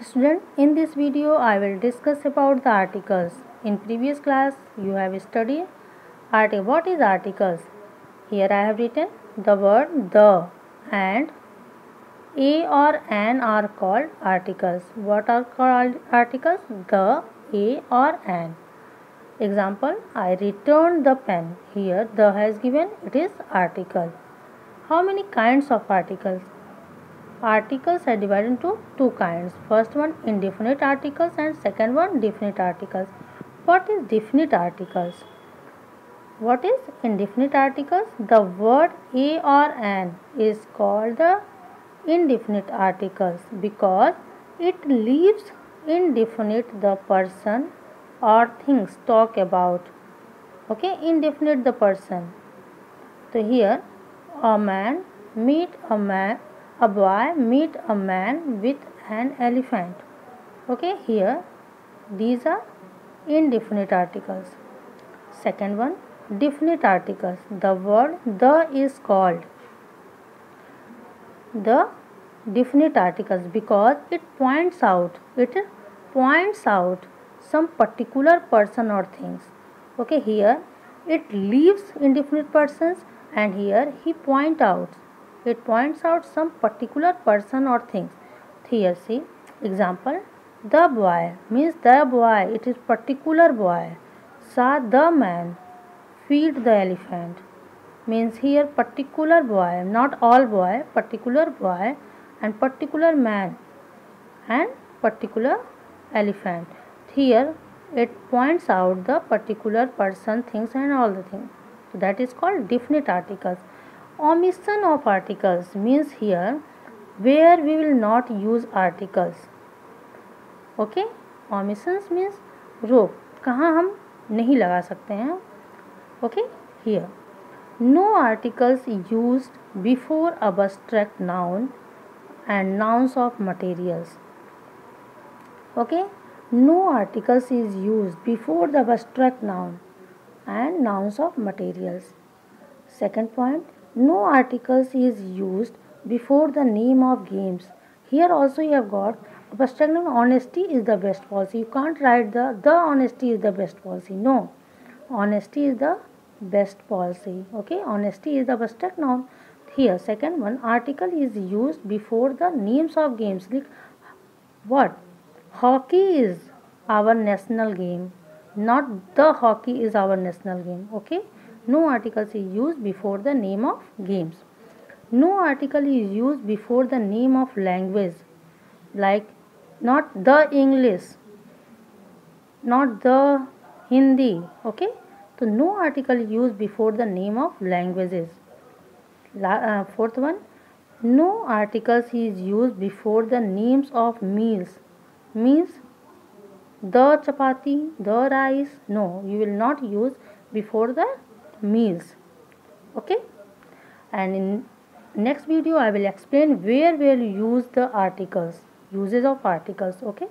Student, in this video I will discuss about the articles. In previous class you have studied what is articles. Here I have written the word the and a or an are called articles. What are called articles? The, a or an. Example, I returned the pen. Here the has given, it is article. How many kinds of articles? Articles are divided into two kinds. First one indefinite articles and second one definite articles. What is definite articles? What is indefinite articles? The word a or an is called the indefinite articles because it leaves indefinite the person or things talk about. Okay, indefinite the person. So here a boy meet a man with an elephant. Okay, here these are indefinite articles. Second one, definite articles. The word the is called the definite articles because it points out some particular person or things. Okay, here it leaves indefinite persons and here it points out some particular person or things. Here see example, the boy means the boy, it is particular boy, saw the man feed the elephant means here particular boy, not all boy, particular boy and particular man and particular elephant. Here it points out the particular person, things and all the things. So that is called definite articles. Omission of articles means here where we will not use articles. Okay, omissions means रोक, कहाँ हम नहीं लगा सकते हैं. Okay, here no articles used before abstract noun and nouns of materials. Okay, no articles is used before the abstract noun and nouns of materials. Second point, no articles is used before the name of games. Here also you have got abstract noun honesty is the best policy. You can't write the honesty is the best policy. No, honesty is the best policy. Okay, honesty is the abstract noun. Here second one, article is used before the names of games. Like what? Hockey is our national game, not the hockey is our national game. Okay, no articles is used before the name of games. No article is used before the name of language, like not the English, not the Hindi. Okay, so no article used before the name of languages. Fourth one, no articles is used before the names of meals. Means the chapati, the rice. No, you will not use before the meals. Okay, and in next video I will explain where we will use the articles, uses of articles. Okay.